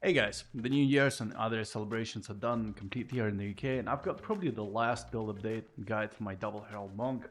Hey guys, the New Year's and other celebrations are done and complete here in the UK, and I've got probably the last build update guide for my double Herald monk.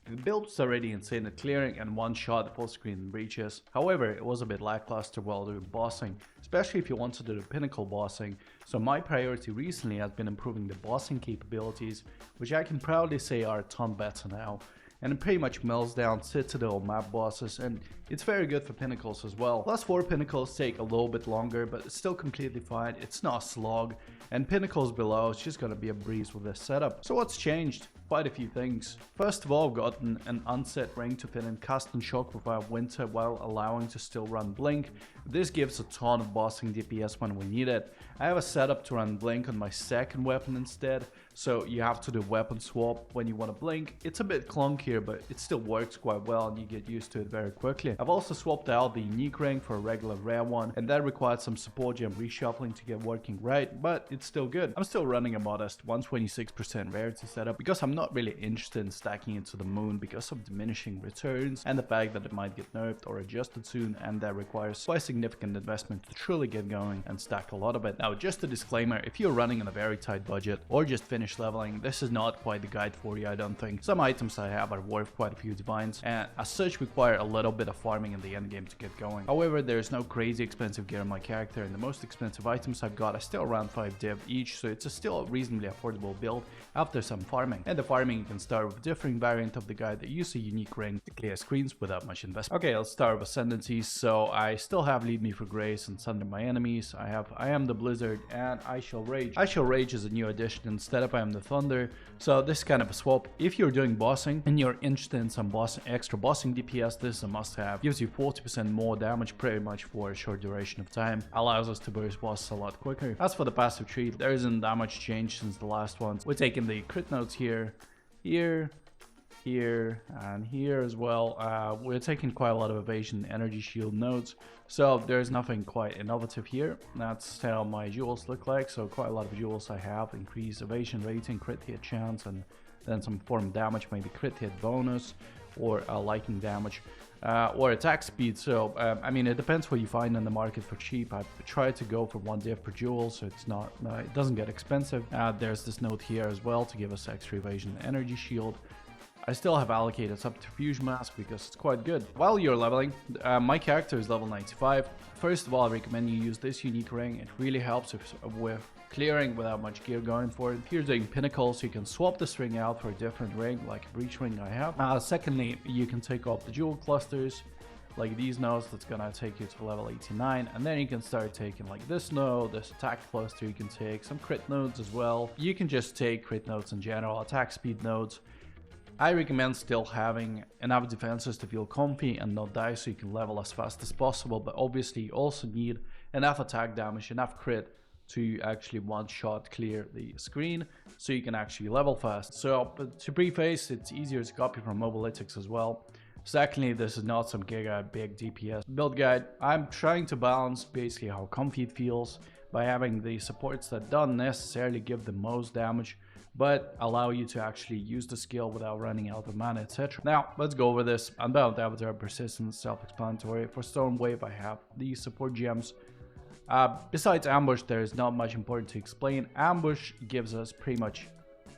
The build was already insane at clearing and one shot full screen breaches. However, it was a bit lackluster while doing bossing, especially if you want to do the pinnacle bossing. So my priority recently has been improving the bossing capabilities, which I can proudly say are a ton better now. And it pretty much melts down Citadel map bosses, and it's very good for pinnacles as well. Plus 4 pinnacles take a little bit longer, but it's still completely fine. It's not a slog, and pinnacles below, it's just gonna be a breeze with this setup. So what's changed? Quite a few things. First of all, I've gotten an unset ring to fit in custom shock without winter while allowing to still run blink. This gives a ton of bossing DPS when we need it. I have a setup to run blink on my second weapon instead, so you have to do weapon swap when you want to blink. It's a bit clunkier, but it still works quite well and you get used to it very quickly. I've also swapped out the unique ring for a regular rare one, and that required some support gem reshuffling to get working right, but it's still good. I'm still running a modest 126% rarity setup because I'm not really interested in stacking it to the moon because of diminishing returns and the fact that it might get nerfed or adjusted soon, and that requires quite significant investment to truly get going and stack a lot of it. Now, just a disclaimer, if you're running on a very tight budget or just finished leveling, this is not quite the guide for you, I don't think. Some items I have are worth quite a few divines and as such require a little bit of farming in the endgame to get going. However, there's no crazy expensive gear on my character, and the most expensive items I've got are still around 5 div each, so it's still a reasonably affordable build after some farming. And the farming you can start with a different variant of the guide that use a unique ring to clear screens without much investment. Okay, let's start with Ascendancies. So I still have Lead Me for Grace and Sunder My Enemies. I am the Blizzard and I Shall Rage. I Shall Rage is a new addition. Instead of I am the Thunder. So this is kind of a swap. If you're doing bossing and you're interested in some extra bossing DPS, this is a must-have. Gives you 40% more damage pretty much for a short duration of time. Allows us to burst bosses a lot quicker. As for the passive tree, there isn't that much change since the last ones. We're taking the crit notes here, here, and here as well. We're taking quite a lot of evasion energy shield nodes, so there's nothing quite innovative here. That's how my jewels look like. So quite a lot of jewels I have: increased evasion rating, crit hit chance, and then some form damage, maybe crit hit bonus or lightning damage, or attack speed. So I mean, it depends what you find in the market for cheap. I try to go for 1 div per jewel, so it's not it doesn't get expensive. There's this node here as well to give us extra evasion energy shield. I still have allocated Subterfuge Mask because it's quite good. While you're leveling, my character is level 95. First of all, I recommend you use this unique ring. It really helps with clearing without much gear going for it. If you're doing pinnacles, you can swap this ring out for a different ring, like a breach ring I have. Secondly, you can take off the jewel clusters, like these nodes, that's gonna take you to level 89, and then you can start taking like this node, this attack cluster. You can take some crit nodes as well. You can just take crit nodes in general, attack speed nodes. I recommend still having enough defenses to feel comfy and not die, so you can level as fast as possible, but obviously you also need enough attack damage, enough crit to actually one-shot clear the screen so you can actually level fast. So but to preface, it's easier to copy from Mobalytics as well. Secondly, this is not some giga big DPS build guide. I'm trying to balance basically how comfy it feels by having the supports that don't necessarily give the most damage but allow you to actually use the skill without running out of mana, etc. Now, let's go over this. Unbound Avatar, Persistence, self-explanatory. For Stormwave, I have these support gems. Besides Ambush, there is not much important to explain. Ambush gives us pretty much,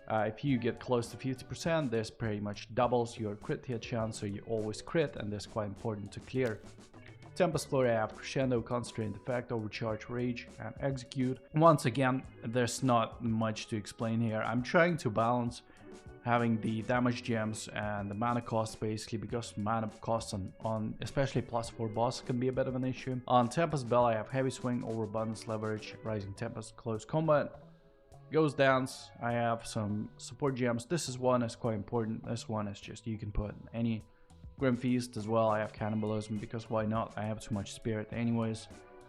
if you get close to 50%, this pretty much doubles your crit hit chance, so you always crit, and this is quite important to clear. Tempest Glory, I have Crescendo, Concentrate Effect, Overcharge, Rage, and Execute. Once again, there's not much to explain here. I'm trying to balance having the damage gems and the mana cost basically, because mana costs on especially +4 boss can be a bit of an issue. On Tempest Bell, I have Heavy Swing, Overabundance, Leverage, Rising Tempest, Close Combat. Ghost Dance, I have some support gems. This is one is quite important. This one is just, you can put any. Grim Feast as well, I have Cannibalism because why not? I have too much spirit anyways.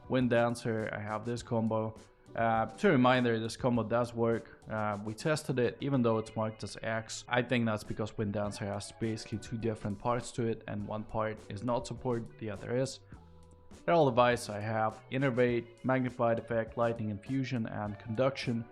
Wind Dancer, I have this combo. To reminder, this combo does work. We tested it, even though it's marked as X. I think that's because Wind Dancer has basically 2 different parts to it, and one part is not support, the other is. Herald Device, I have Innervate, Magnified Effect, Lightning Infusion, and Conduction.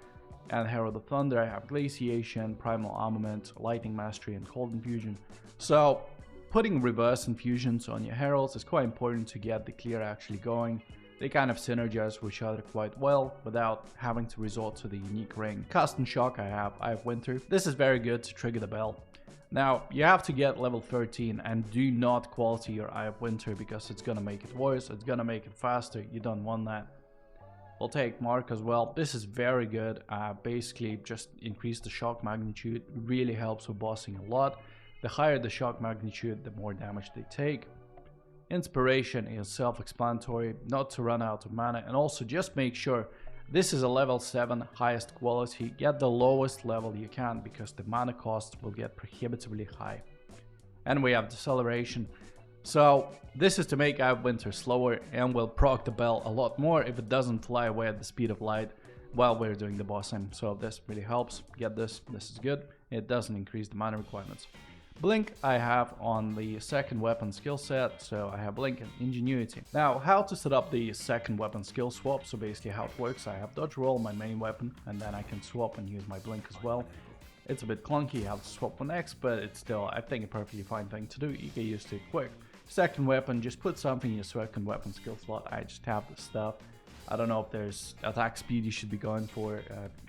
And Herald of Thunder, I have Glaciation, Primal Armament, Lightning Mastery, and Cold Infusion. So putting reverse infusions on your heralds is quite important to get the clear actually going. They kind of synergize with each other quite well without having to resort to the unique ring. Custom shock I have winter. This is very good to trigger the bell. Now, you have to get level 13 and do not quality your Eye of Winter because it's gonna make it worse, it's gonna make it faster, you don't want that. We'll take Mark as well. This is very good. Basically, just increase the shock magnitude. Really helps with bossing a lot. The higher the shock magnitude, the more damage they take. Inspiration is self-explanatory, not to run out of mana, and also just make sure this is a level 7 highest quality. Get the lowest level you can because the mana cost will get prohibitively high. And we have Deceleration. So this is to make Eye of Winter slower and will proc the bell a lot more if it doesn't fly away at the speed of light while we're doing the bossing. So this really helps. Get this is good. It doesn't increase the mana requirements. Blink I have on the second weapon skill set, so I have Blink and Ingenuity. Now, how to set up the second weapon skill swap, so basically how it works, I have Dodge Roll, my main weapon, and then I can swap and use my Blink as well. It's a bit clunky, you have to swap one X, but it's still, I think, a perfectly fine thing to do. You get used to it quick. Second weapon, just put something in your second weapon skill slot. I just have this stuff. I don't know if there's attack speed you should be going for.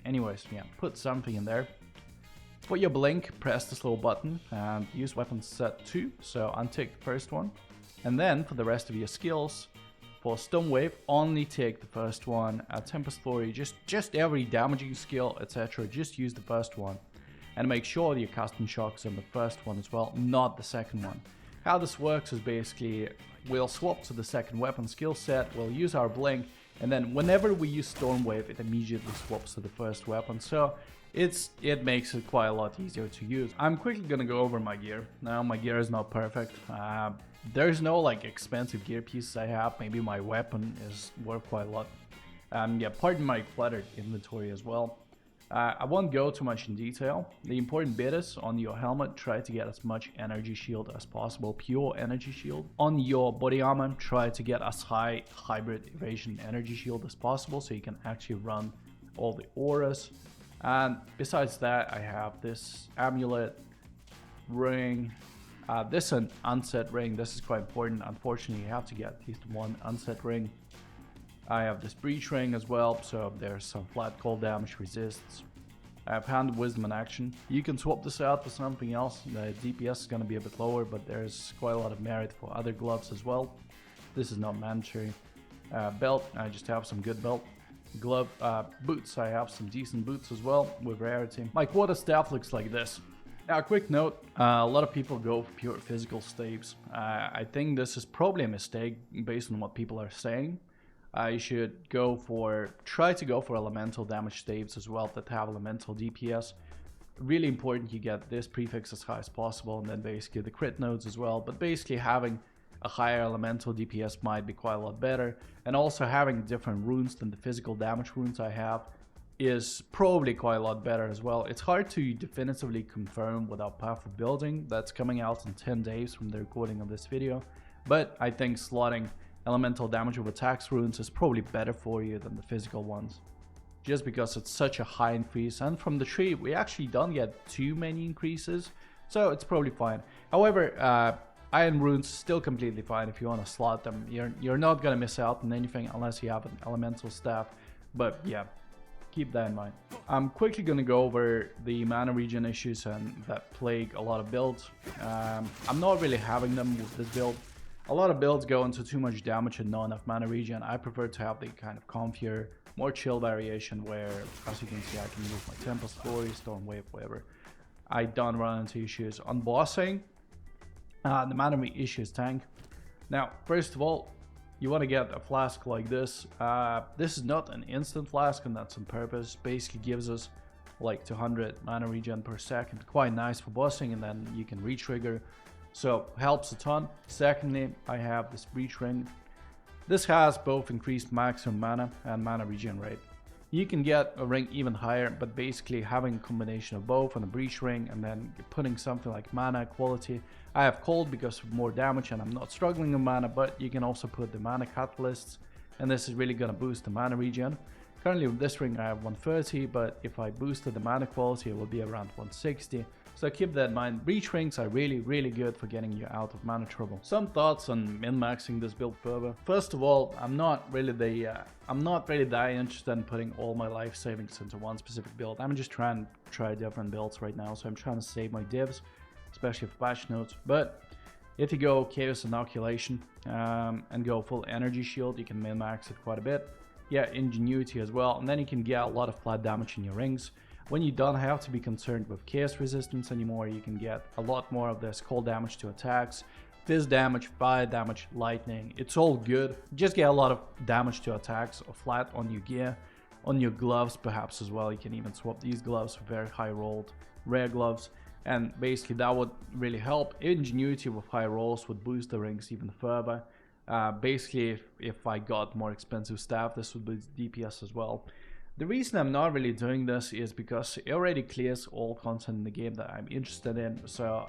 Anyways, yeah, put something in there. For your Blink, press this little button and use weapon set 2, so untick the first one. And then for the rest of your skills, for Stone Wave, only take the first one. Tempest Flurry, just every damaging skill, etc. Just use the first one. And make sure your custom shocks on the first one as well, not the second one. How this works is basically, we'll swap to the second weapon skill set, we'll use our Blink, and then whenever we use Storm Wave, it immediately swaps to the first weapon. So it makes it quite a lot easier to use. I'm quickly gonna go over my gear. Now my gear is not perfect. There's no like expensive gear pieces I have. Maybe my weapon is worth quite a lot. Yeah, pardon my cluttered inventory as well. I won't go too much in detail. The important bit is on your helmet, try to get as much energy shield as possible, pure energy shield. On your body armor, try to get as high hybrid evasion energy shield as possible so you can actually run all the auras. And besides that, I have this amulet ring. This is an unset ring. This is quite important. Unfortunately, you have to get at least one unset ring. I have this breach ring as well, so there's some flat cold damage resists. I have Hand of Wisdom in action. You can swap this out for something else. The DPS is going to be a bit lower, but there's quite a lot of merit for other gloves as well. This is not mandatory. Belt, I just have some good belt. Glove, boots, I have some decent boots as well with rarity. My quarterstaff looks like this. Now, quick note, a lot of people go for pure physical staves. I think this is probably a mistake based on what people are saying. You should try to go for elemental damage staves as well that have elemental DPS. Really important you get this prefix as high as possible, and then basically the crit nodes as well. But basically having a higher elemental DPS might be quite a lot better, and also having different runes than the physical damage runes I have is probably quite a lot better as well. It's hard to definitively confirm without Path of Building. That's coming out in 10 days from the recording of this video, but I think slotting elemental damage with attacks runes is probably better for you than the physical ones, just because it's such a high increase. And from the tree we actually don't get too many increases, so it's probably fine. However, iron runes still completely fine if you want to slot them. You're not gonna miss out on anything unless you have an elemental staff, but yeah, keep that in mind. I'm quickly gonna go over the mana regen issues and that plague a lot of builds. I'm not really having them with this build. A lot of builds go into too much damage and not enough mana regen. I prefer to have the kind of comfier, more chill variation where, as you can see, I can use my Tempest Flurry, Storm Wave, whatever. I don't run into issues. On bossing, the mana issue is tank. Now, first of all, you want to get a flask like this. This is not an instant flask, and that's on purpose. Basically gives us like 200 mana regen per second. Quite nice for bossing, and then you can re-trigger. So helps a ton. Secondly, I have this breach ring. This has both increased maximum mana and mana regen rate. You can get a ring even higher, but basically having a combination of both on a breach ring and then putting something like mana quality. I have cold because of more damage and I'm not struggling with mana, but you can also put the mana catalysts, and this is really gonna boost the mana regen. Currently with this ring I have 130, but if I boosted the mana quality it will be around 160. So keep that in mind. Breach rings are really good for getting you out of mana trouble. Some thoughts on min-maxing this build further. First of all, I'm not really that interested in putting all my life savings into one specific build. I'm just trying to try different builds right now, so I'm trying to save my divs, especially for patch notes. But if you go Chaos Inoculation and go full energy shield, you can min-max it quite a bit. Yeah, Ingenuity as well, and then you can get a lot of flat damage in your rings. When you don't have to be concerned with chaos resistance anymore, you can get a lot more of this cold damage to attacks, fizz damage, fire damage, lightning. It's all good. Just get a lot of damage to attacks or flat on your gear, on your gloves perhaps as well. You can even swap these gloves for very high rolled rare gloves. And basically that would really help. Ingenuity with high rolls would boost the rings even further. Basically, if I got more expensive staff, this would boost DPS as well. The reason I'm not really doing this is because it already clears all content in the game that I'm interested in, so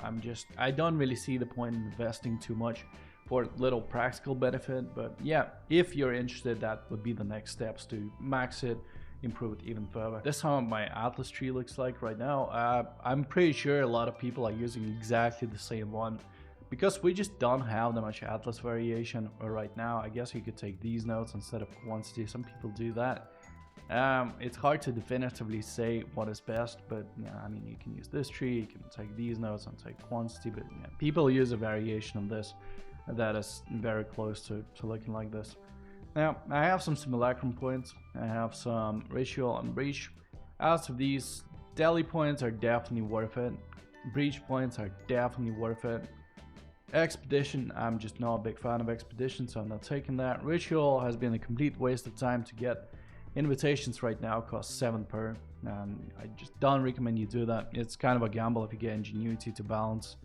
I don't really see the point in investing too much for little practical benefit. But yeah, if you're interested, that would be the next steps to max it, improve it even further. This is how my Atlas tree looks like right now. I'm pretty sure a lot of people are using exactly the same one, because we just don't have that much Atlas variation right now. I guess you could take these nodes instead of quantity. Some people do that. It's hard to definitively say what is best, but yeah, I mean, you can use this tree, you can take these nodes and take quantity, but yeah, people use a variation of this that is very close to looking like this. Now, I have some simulacrum points, I have some ritual and breach. As of these, daily points are definitely worth it, breach points are definitely worth it. Expedition, I'm just not a big fan of expedition, so I'm not taking that. Ritual has been a complete waste of time to get. Invitations right now cost 7 per, and I just don't recommend you do that. It's kind of a gamble if you get Ingenuity to balance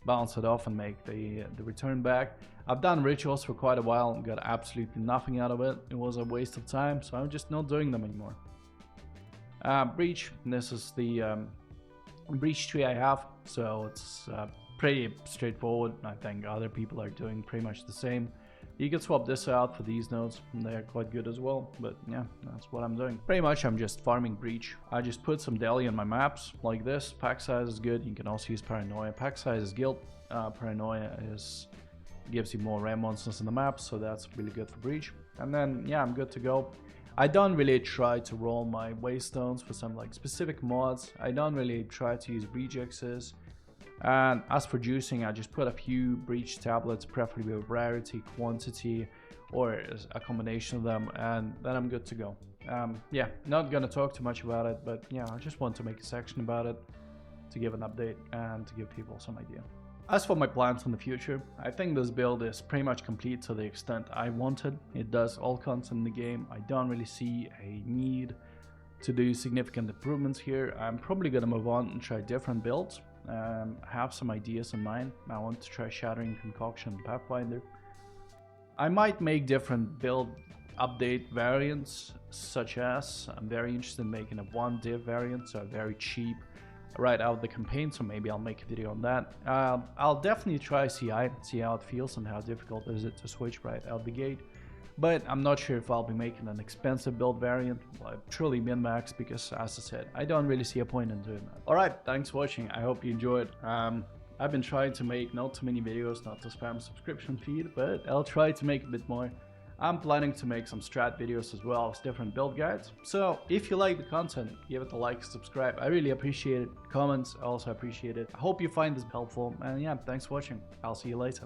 it off and make the return back. I've done rituals for quite a while and got absolutely nothing out of it. It was a waste of time, so I'm just not doing them anymore. Breach, this is the breach tree I have, so it's pretty straightforward. I think other people are doing pretty much the same. You can swap this out for these nodes, and they're quite good as well, but yeah, that's what I'm doing. Pretty much I'm just farming breach. I just put some daily on my maps, like this. Pack size is good, you can also use Paranoia. Pack size is guild, Paranoia gives you more rare monsters in the map, so that's really good for breach. And then, yeah, I'm good to go. I don't really try to roll my waystones for some like specific mods. I don't really try to use rejexes. And as for juicing, I just put a few breach tablets, preferably with rarity, quantity, or a combination of them, and then I'm good to go. Yeah, not gonna talk too much about it, but yeah, I just want to make a section about it to give an update and to give people some idea. As for my plans in the future, I think this build is pretty much complete to the extent I wanted. It does all content in the game. I don't really see a need to do significant improvements here. I'm probably gonna move on and try different builds. I have some ideas in mind. I want to try Shattering Concoction and Pathfinder. I might make different build update variants, such as I'm very interested in making a 1 div variant, so very cheap right out of the campaign, so maybe I'll make a video on that. I'll definitely try CI, see how it feels and how difficult is it to switch right out the gate. But I'm not sure if I'll be making an expensive build variant, like truly min-max, because as I said, I don't really see a point in doing that. Alright, thanks for watching, I hope you enjoyed. I've been trying to make not too many videos, not to spam subscription feed, but I'll try to make a bit more. I'm planning to make some strat videos as well as different build guides. So if you like the content, give it a like, subscribe, I really appreciate it. Comments, I also appreciate it. I hope you find this helpful, and yeah, thanks for watching, I'll see you later.